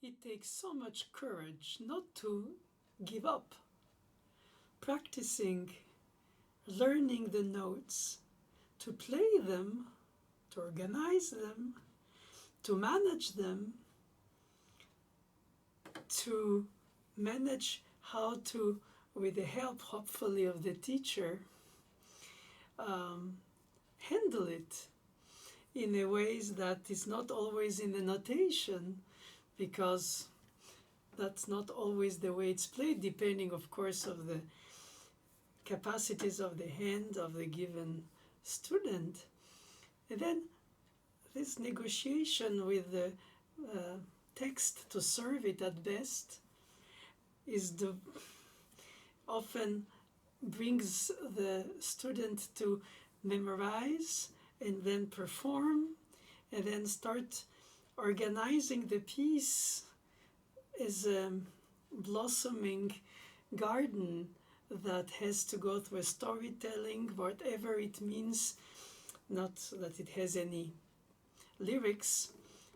it takes so much courage not to give up. Practicing, learning the notes, to play them, to organize them, to manage them, to manage how to, with the help hopefully of the teacher, handle it in a ways that is not always in the notation, because that's not always the way it's played, depending of course of the capacities of the hand of the given student. And then this negotiation with the text to serve it at best is often brings the student to memorize and then perform and then start organizing the piece as a blossoming garden that has to go through a storytelling, whatever it means. Not that it has any lyrics,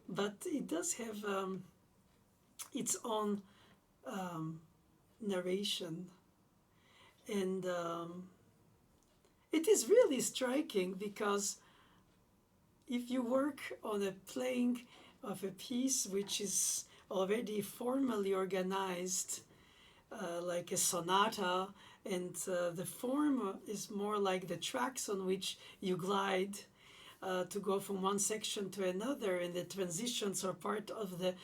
but it does have its own narration. And it is really striking, because if you work on a playing of a piece which is already formally organized, like a sonata, and the form is more like the tracks on which you glide to go from one section to another, and the transitions are part of the,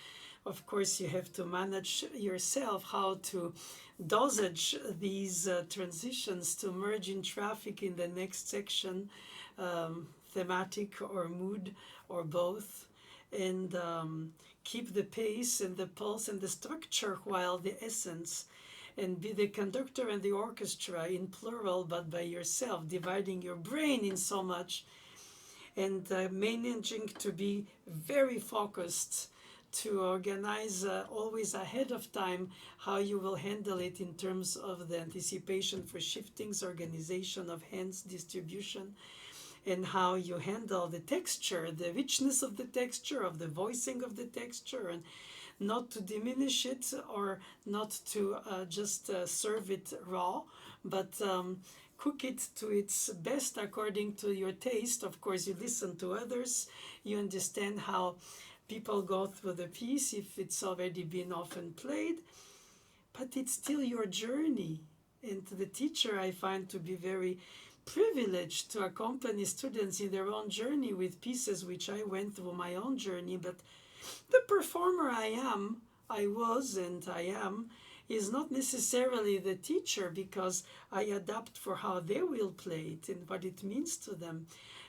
of course you have to manage yourself how to dosage these transitions to merge in traffic in the next section, thematic or mood or both, and keep the pace and the pulse and the structure while the essence, and be the conductor and the orchestra in plural, but by yourself, dividing your brain in so much, and managing to be very focused, to organize always ahead of time how you will handle it in terms of the anticipation for shiftings, organization of hands, distribution, and how you handle the texture, the richness of the texture, of the voicing of the texture, and not to diminish it or not to just serve it raw, but cook it to its best according to your taste. Of course, you listen to others, you understand how people go through the piece if it's already been often played, but it's still your journey. And the teacher I find to be very privileged to accompany students in their own journey with pieces which I went through my own journey. But the performer I was and I am, is not necessarily the teacher, because I adapt for how they will play it and what it means to them.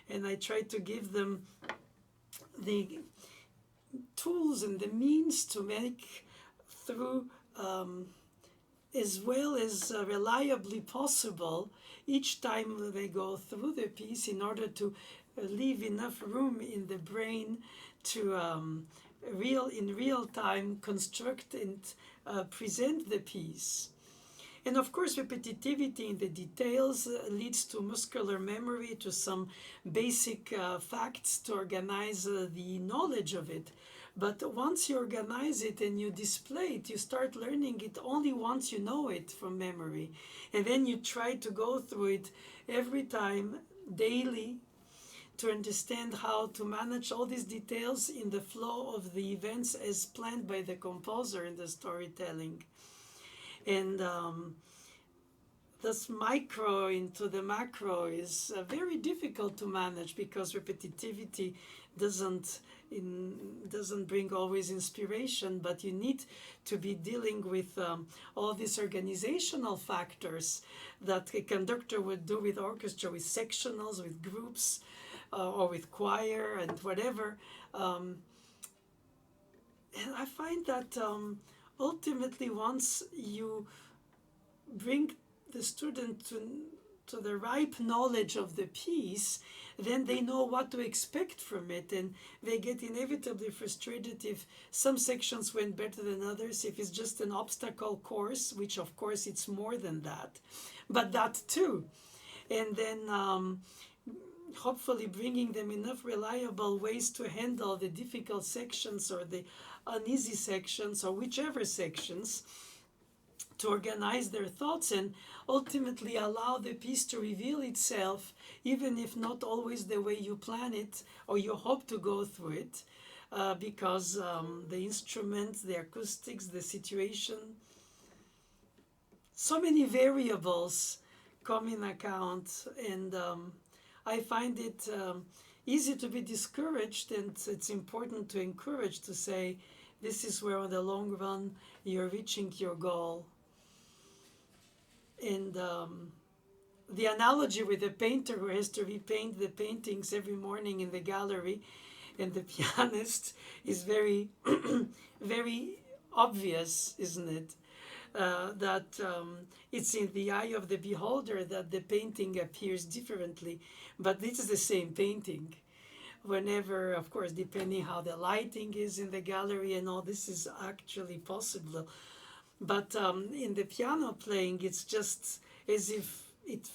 And I try to give them the tools and the means to make through as well as reliably possible each time they go through the piece, in order to leave enough room in the brain to in real time construct and present the piece. And of course, repetitivity in the details leads to muscular memory, to some basic facts to organize the knowledge of it. But once you organize it and you display it, you start learning it only once you know it from memory. And then you try to go through it every time, daily, to understand how to manage all these details in the flow of the events as planned by the composer in the storytelling. And this micro into the macro is very difficult to manage, because repetitivity doesn't bring always inspiration, but you need to be dealing with all these organizational factors that a conductor would do with orchestra, with sectionals, with groups, or with choir and whatever. And I find that ultimately, once you bring the student to the ripe knowledge of the piece, then they know what to expect from it, and they get inevitably frustrated if some sections went better than others, if it's just an obstacle course, which of course it's more than that, but that too. And then hopefully bringing them enough reliable ways to handle the difficult sections or the uneasy sections or whichever sections, to organize their thoughts and ultimately allow the piece to reveal itself, even if not always the way you plan it or you hope to go through it, because the instruments, the acoustics, the situation, so many variables come in account, and I find it easy to be discouraged, and it's important to encourage, to say this is where on the long run you're reaching your goal. And the analogy with the painter who has to repaint the paintings every morning in the gallery and the pianist is very, very obvious, isn't it? That it's in the eye of the beholder that the painting appears differently, but this is the same painting. Whenever, of course, depending how the lighting is in the gallery and all, this is actually possible. But in the piano playing, it's just as if it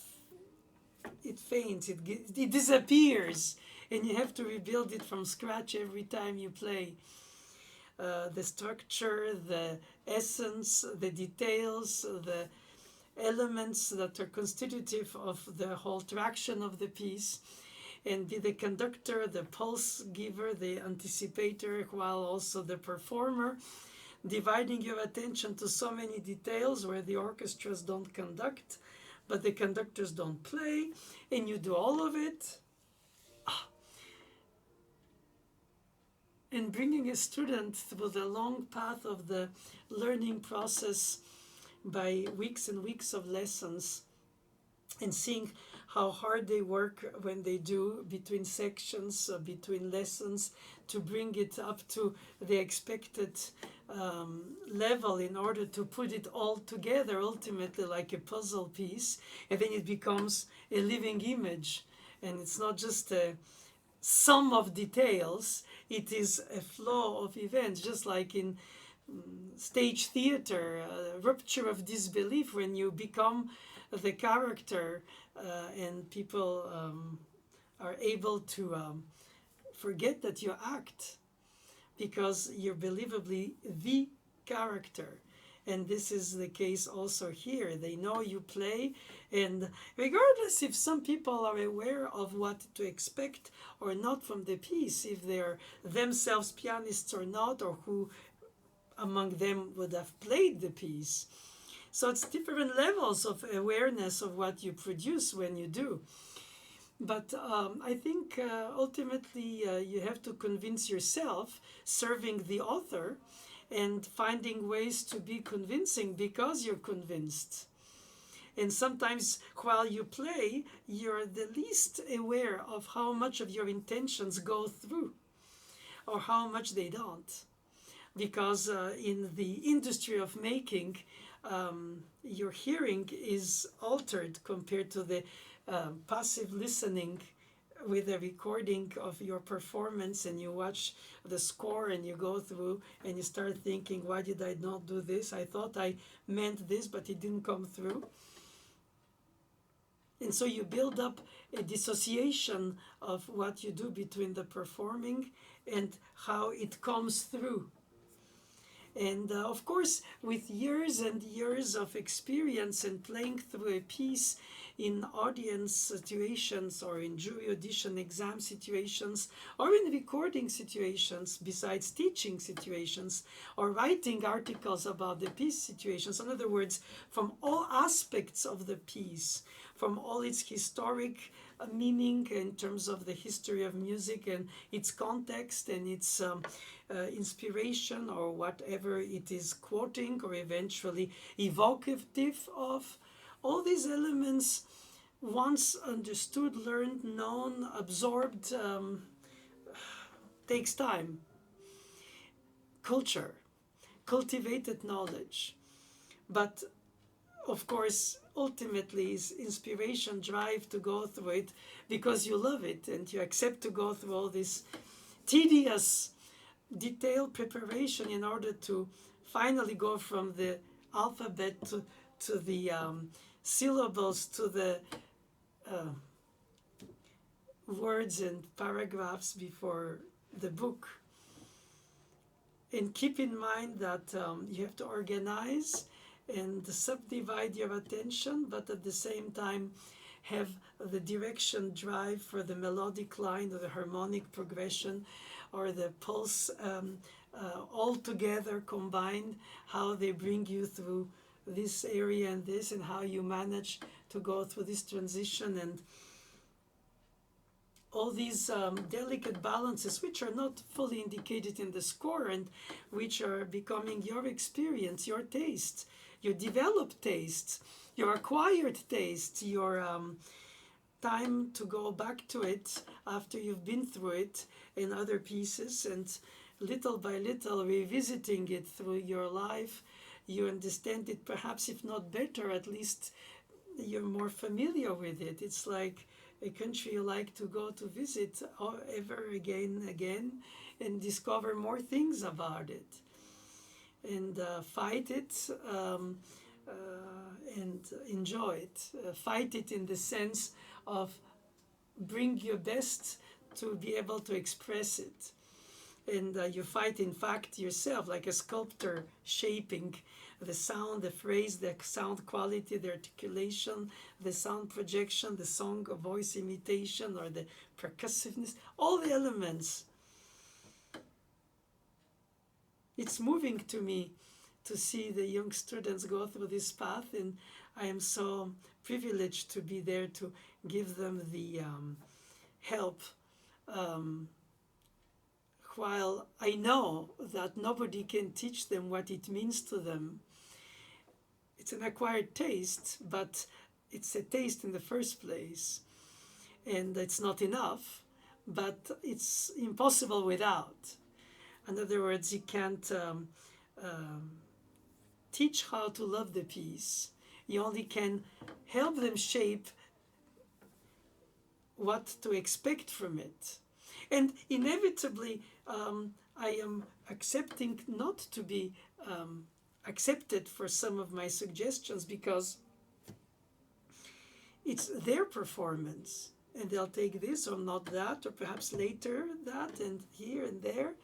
faints, it disappears, and you have to rebuild it from scratch every time you play. The structure, the essence, the details, the elements that are constitutive of the whole traction of the piece, and be the conductor, the pulse giver, the anticipator, while also the performer, dividing your attention to so many details where the orchestras don't conduct, but the conductors don't play, and you do all of it. And bringing a student through the long path of the learning process by weeks and weeks of lessons, and seeing how hard they work when they do between sections, between lessons, to bring it up to the expected level in order to put it all together, ultimately like a puzzle piece, and then it becomes a living image. And it's not just a sum of details, it is a flow of events, just like in stage theater, rupture of disbelief when you become the character, and people are able to forget that you act because you're believably the character. And this is the case also here. They know you play, and regardless if some people are aware of what to expect or not from the piece, if they're themselves pianists or not, or who among them would have played the piece. So it's different levels of awareness of what you produce when you do. But I think ultimately you have to convince yourself, serving the author, and finding ways to be convincing because you're convinced. And sometimes while you play, you're the least aware of how much of your intentions go through or how much they don't. Because in the industry of making, your hearing is altered compared to the passive listening with a recording of your performance, and you watch the score and you go through and you start thinking, why did I not do this? I thought I meant this, but it didn't come through. And so you build up a dissociation of what you do between the performing and how it comes through. And of course, with years and years of experience and playing through a piece in audience situations or in jury audition exam situations or in recording situations, besides teaching situations or writing articles about the piece situations, in other words, from all aspects of the piece, from all its historic meaning in terms of the history of music and its context and its inspiration or whatever it is quoting or eventually evocative of. All these elements, once understood, learned, known, absorbed, takes time. Culture, cultivated knowledge. But of course, ultimately is inspiration, drive to go through it because you love it and you accept to go through all this tedious detailed preparation in order to finally go from the alphabet to the syllables, to the words and paragraphs before the book. And keep in mind that you have to organize and subdivide your attention, but at the same time have the direction drive for the melodic line or the harmonic progression or the pulse all together combined, how they bring you through this area and this, and how you manage to go through this transition, and all these delicate balances which are not fully indicated in the score and which are becoming your experience, your taste, your developed taste, your acquired taste, your time to go back to it after you've been through it in other pieces, and little by little revisiting it through your life. You understand it, perhaps if not better, at least you're more familiar with it. It's like a country you like to go to visit ever again and discover more things about it, and fight it and enjoy it. Fight it in the sense of bring your best to be able to express it. And you fight, in fact, yourself, like a sculptor shaping the sound, the phrase, the sound quality, the articulation, the sound projection, the song or voice imitation, or the percussiveness, all the elements. It's moving to me to see the young students go through this path, and I am so privileged to be there to give them the help. While I know that nobody can teach them what it means to them, it's an acquired taste, but it's a taste in the first place, and it's not enough, but it's impossible without. In other words, you can't teach how to love the piece. You only can help them shape what to expect from it. And inevitably, I am accepting not to be accepted for some of my suggestions, because it's their performance, and they'll take this or not that, or perhaps later that, and here and there.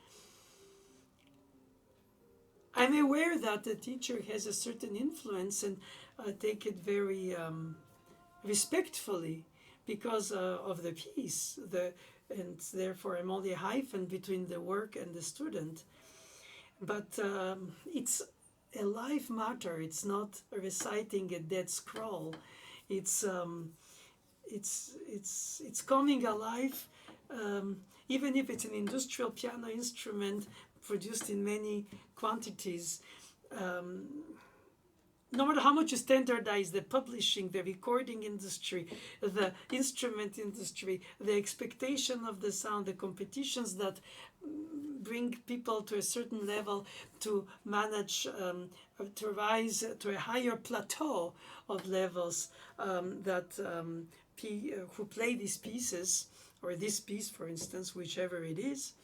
I'm aware that the teacher has a certain influence, and take it very respectfully because of the piece. And therefore I'm only a hyphen between the work and the student. But it's a life matter. It's not reciting a dead scroll. It's coming alive, even if it's an industrial piano instrument produced in many quantities. No matter how much you standardize the publishing, the recording industry, the instrument industry, the expectation of the sound, the competitions that bring people to a certain level to manage to rise to a higher plateau of levels who play these pieces, or this piece, for instance, whichever it is,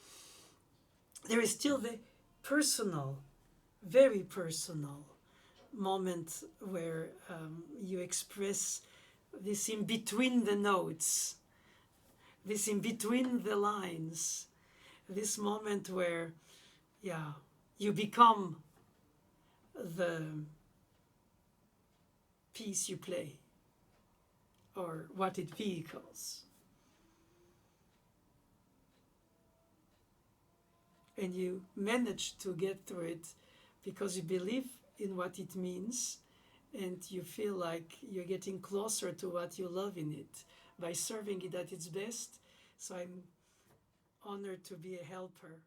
there is still the personal, very personal moment where you express this in between the notes, this in between the lines, this moment where, you become the piece you play or what it vehicles. And you manage to get through it because you believe in what it means, and you feel like you're getting closer to what you love in it by serving it at its best. So I'm honored to be a helper.